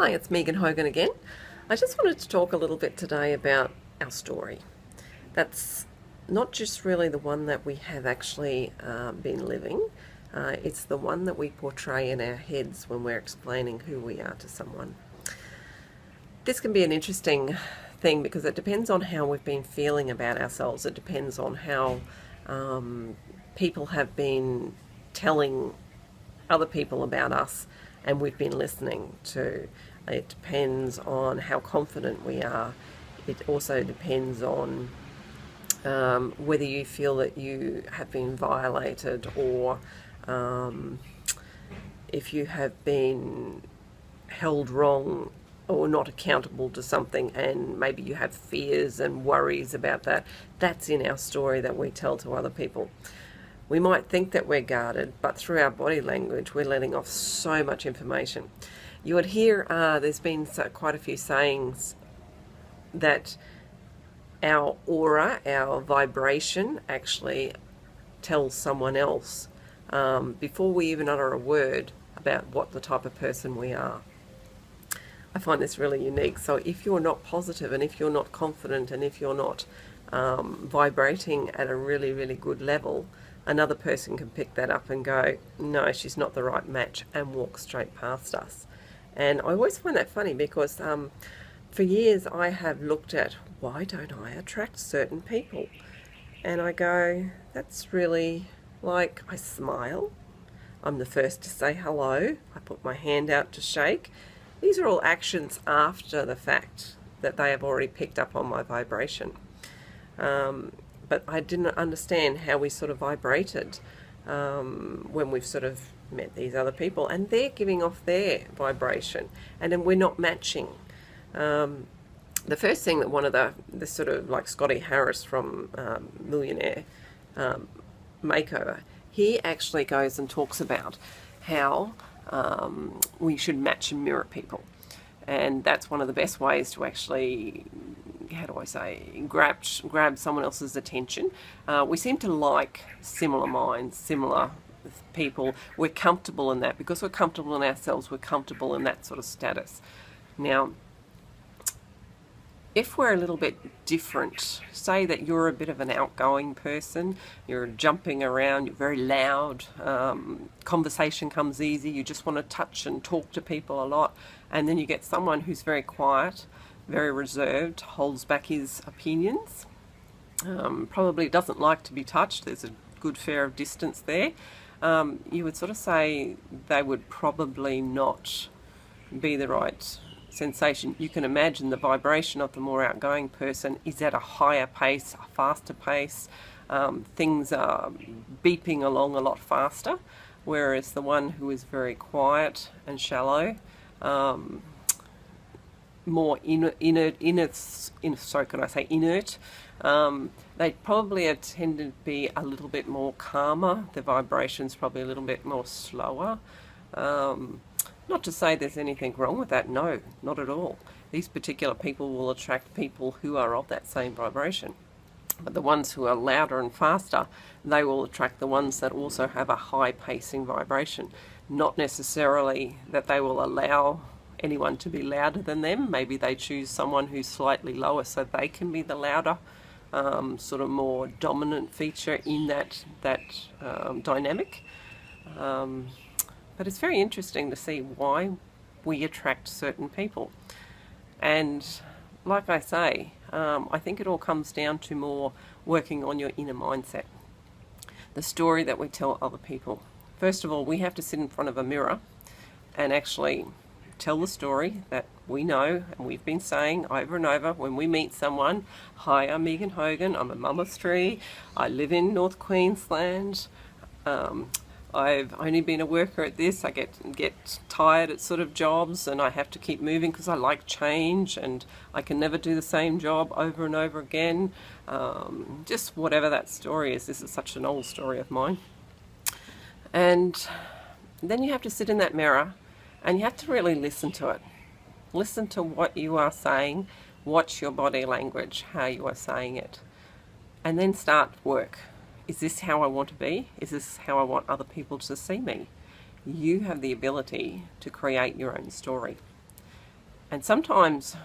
Hi, it's Megan Hogan again. I just wanted to talk a little bit today about our story. That's not just really the one that we have actually been living, it's the one that we portray in our heads when we're explaining who we are to someone. This can be an interesting thing because it depends on how we've been feeling about ourselves. It depends on how people have been telling other people about us and we've been listening to. It depends on how confident we are. It also depends on whether you feel that you have been violated, or if you have been held wrong or not accountable to something, and maybe you have fears and worries about that. That's in our story that we tell to other people. We might think that we're guarded, but through our body language we're letting off so much information. You would hear there's been quite a few sayings that our aura, our vibration, actually tells someone else before we even utter a word about what the type of person we are. I find this really unique. So if you're not positive, and if you're not confident, and if you're not vibrating at a really, really good level, another person can pick that up and go, no, she's not the right match, and walk straight past us. And I always find that funny because for years I have looked at, why don't I attract certain people? And I go, that's really like, I smile, I'm the first to say hello, I put my hand out to shake. These are all actions after the fact that they have already picked up on my vibration. But I didn't understand how we sort of vibrated when we've sort of met these other people, and they're giving off their vibration, and then we're not matching. The first thing that one of the sort of like Scotty Harris from Millionaire Makeover, he actually goes and talks about how we should match and mirror people, and that's one of the best ways to actually, how do I say, grab someone else's attention. We seem to like similar minds, similar people. We're comfortable in that. Because we're comfortable in ourselves, we're comfortable in that sort of status. Now, if we're a little bit different, say that you're a bit of an outgoing person, you're jumping around, you're very loud, conversation comes easy, you just want to touch and talk to people a lot, and then you get someone who's very quiet, very reserved, holds back his opinions, probably doesn't like to be touched, there's a good fair of distance there, you would sort of say they would probably not be the right sensation. You can imagine the vibration of the more outgoing person is at a higher pace, a faster pace. Things are beeping along a lot faster, whereas the one who is very quiet and shallow, more inert, they probably are tended to be a little bit more calmer. The vibration's probably a little bit more slower. Not to say there's anything wrong with that, no, not at all. These particular people will attract people who are of that same vibration. But the ones who are louder and faster, they will attract the ones that also have a high pacing vibration. Not necessarily that they will allow anyone to be louder than them. Maybe they choose someone who's slightly lower so they can be the louder, sort of more dominant feature in that dynamic. But it's very interesting to see why we attract certain people. And like I say, I think it all comes down to more working on your inner mindset. The story that we tell other people. First of all, we have to sit in front of a mirror and actually tell the story that we know and we've been saying over and over when we meet someone. Hi, I'm Megan Hogan, I'm a mum of 3, I live in North Queensland, I've only been a worker at this, I get tired at sort of jobs and I have to keep moving because I like change and I can never do the same job over and over again. Just whatever that story is. This is such an old story of mine. And then you have to sit in that mirror and you have to really listen to it. Listen to what you are saying, watch your body language, how you are saying it, and then start work. Is this how I want to be? Is this how I want other people to see me? You have the ability to create your own story. And sometimes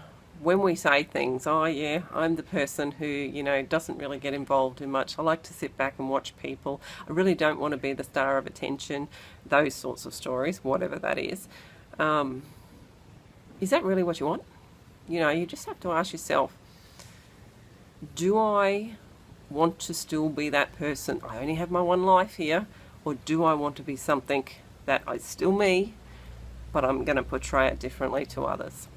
when we say things, oh yeah, I'm the person who, doesn't really get involved in much. I like to sit back and watch people. I really don't want to be the star of attention. Those sorts of stories, whatever that is. Is that really what you want? You just have to ask yourself, do I want to still be that person? I only have my one life here. Or do I want to be something that is still me, but I'm going to portray it differently to others?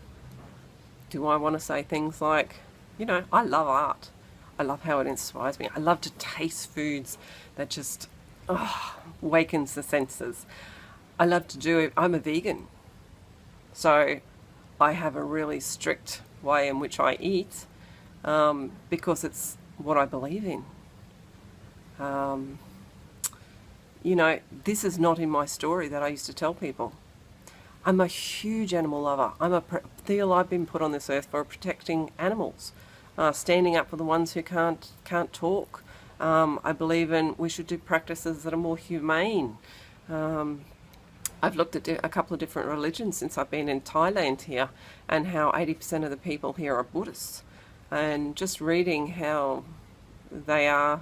Do I want to say things like, I love art. I love how it inspires me. I love to taste foods that just wakens the senses. I love to do it. I'm a vegan. So I have a really strict way in which I eat because it's what I believe in. This is not in my story that I used to tell people. I'm a huge animal lover. I've been put on this earth for protecting animals, standing up for the ones who can't talk. I believe we should do practices that are more humane. I've looked at a couple of different religions since I've been in Thailand here, and how 80% of the people here are Buddhists, and just reading how they are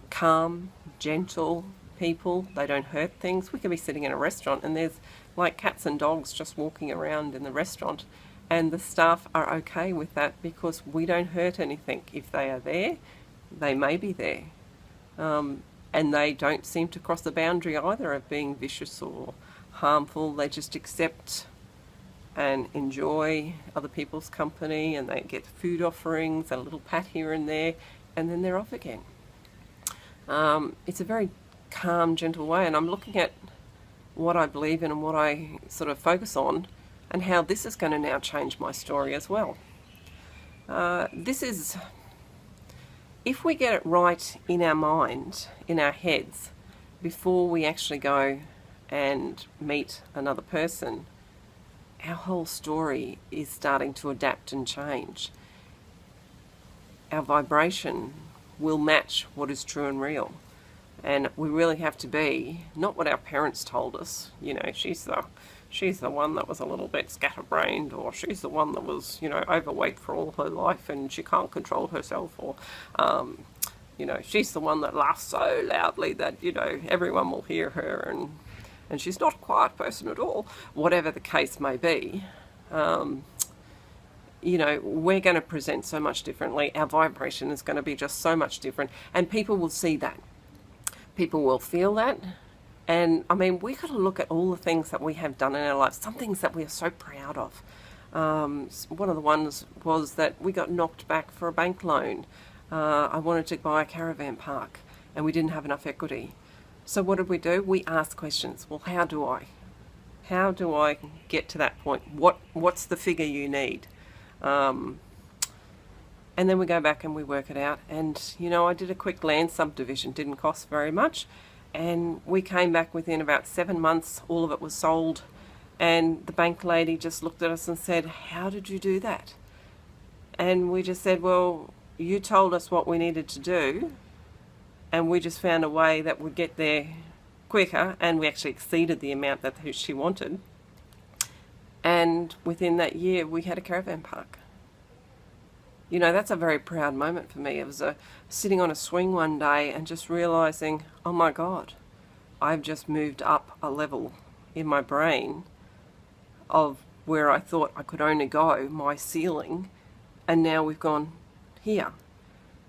calm, gentle people. They don't hurt things. We could be sitting in a restaurant and there's like cats and dogs just walking around in the restaurant, and the staff are okay with that because we don't hurt anything. If they are there, they may be there. And they don't seem to cross the boundary either of being vicious or harmful. They just accept and enjoy other people's company, and they get food offerings, a little pat here and there, and then they're off again. It's a very calm, gentle way, and I'm looking at what I believe in and what I sort of focus on, and how this is going to now change my story as well. If we get it right in our mind, in our heads, before we actually go and meet another person, our whole story is starting to adapt and change. Our vibration will match what is true and real. And we really have to be, not what our parents told us, she's the one that was a little bit scatterbrained, or she's the one that was, overweight for all her life and she can't control herself, or, she's the one that laughs so loudly that, everyone will hear her, and she's not a quiet person at all. Whatever the case may be, we're going to present so much differently. Our vibration is going to be just so much different, and people will see that. People will feel that. And I mean, we got to look at all the things that we have done in our lives, some things that we are so proud of. One of the ones was that we got knocked back for a bank loan. I wanted to buy a caravan park and we didn't have enough equity. So what did we do? We asked questions. Well, how do I? How do I get to that point? What's the figure you need? And then we go back and we work it out. And, I did a quick land subdivision, didn't cost very much. And we came back within about 7 months, all of it was sold. And the bank lady just looked at us and said, how did you do that? And we just said, well, you told us what we needed to do, and we just found a way that would get there quicker, and we actually exceeded the amount that she wanted. And within that year, we had a caravan park. That's a very proud moment for me. It was sitting on a swing one day and just realizing, oh my God, I've just moved up a level in my brain of where I thought I could only go, my ceiling, and now we've gone here.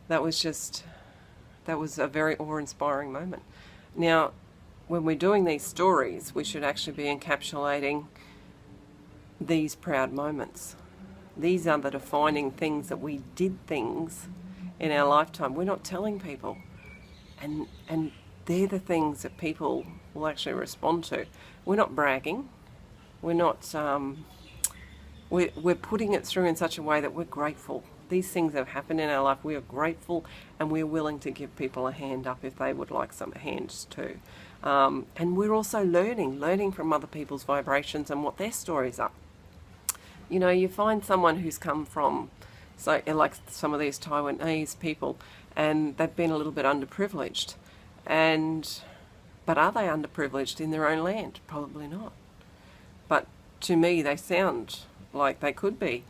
That was a very awe-inspiring moment. Now, when we're doing these stories, we should actually be encapsulating these proud moments. These are the defining things that we did things in our lifetime. We're not telling people. And they're the things that people will actually respond to. We're not bragging. We're not, we're putting it through in such a way that we're grateful. These things have happened in our life. We are grateful, and we're willing to give people a hand up if they would like some hands too. And we're also learning from other people's vibrations and what their stories are. You find someone who's come from, so like some of these Taiwanese people, and they've been a little bit underprivileged. But are they underprivileged in their own land? Probably not. But to me, they sound like they could be.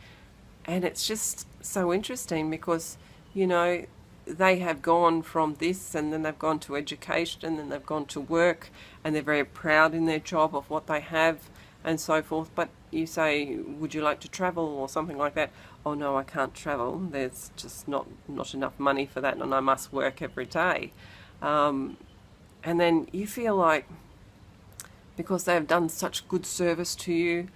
And it's just so interesting because, you know, they have gone from this and then they've gone to education and then they've gone to work and they're very proud in their job of what they have and so forth. But you say, would you like to travel or something like that? Oh no, I can't travel. There's just not enough money for that and I must work every day. And then you feel like because they've done such good service to you,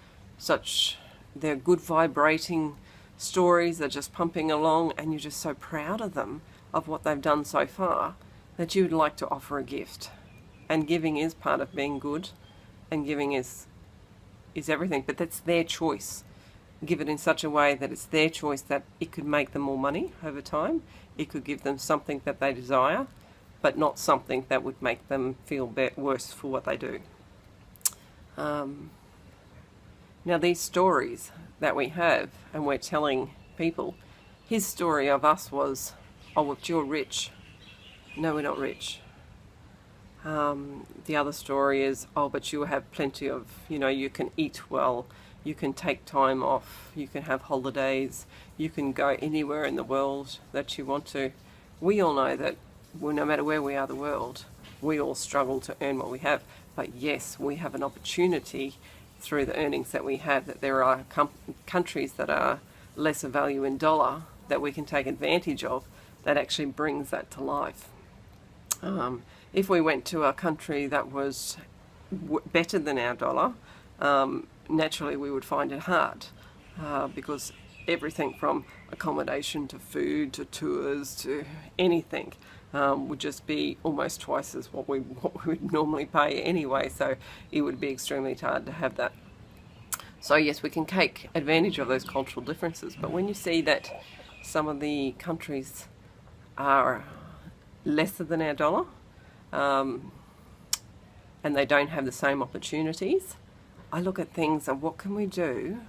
they're good vibrating stories, they're just pumping along and you're just so proud of them, of what they've done so far, that you would like to offer a gift. And giving is part of being good, and giving is everything, but that's their choice. Give it in such a way that it's their choice, that it could make them more money over time, it could give them something that they desire, but not something that would make them feel worse for what they do. Now these stories that we have and we're telling people, his story of us was, oh, but you're rich. No, we're not rich. The other story is, oh, but you have plenty of, you know, you can eat well, you can take time off, you can have holidays, you can go anywhere in the world that you want to. We all know that no matter where we are in the world, we all struggle to earn what we have. But yes, we have an opportunity through the earnings that we have, that there are countries that are lesser value in dollar that we can take advantage of, that actually brings that to life. If we went to a country that was better than our dollar, naturally we would find it hard, because everything from accommodation to food to tours to anything would just be almost twice as what we would normally pay anyway, so it would be extremely hard to have that. So yes, we can take advantage of those cultural differences, but when you see that some of the countries are lesser than our dollar, and they don't have the same opportunities, I look at things and what can we do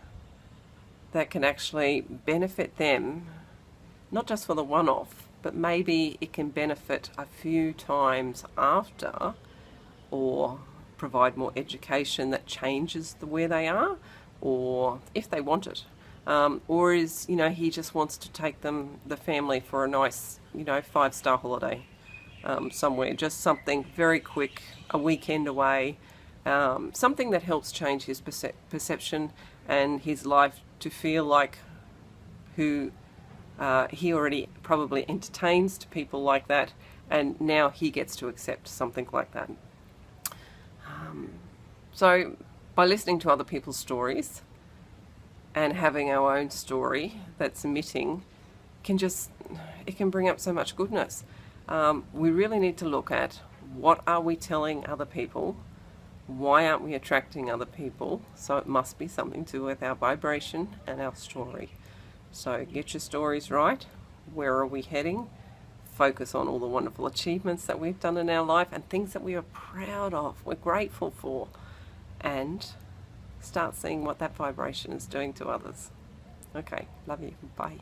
that can actually benefit them, not just for the one-off, but maybe it can benefit a few times after, or provide more education that changes where they are, or if they want it. Or is, you know, he just wants to take the family for a nice, you know, 5-star holiday somewhere, just something very quick, a weekend away, something that helps change his perception and his life to feel like who he already probably entertains to people like that, and now he gets to accept something like that. So by listening to other people's stories and having our own story that's emitting, it can bring up so much goodness. We really need to look at, what are we telling other people? Why aren't we attracting other people? So it must be something to do with our vibration and our story. So get your stories right. Where are we heading? Focus on all the wonderful achievements that we've done in our life and things that we are proud of, we're grateful for, and start seeing what that vibration is doing to others. Okay, love you. Bye.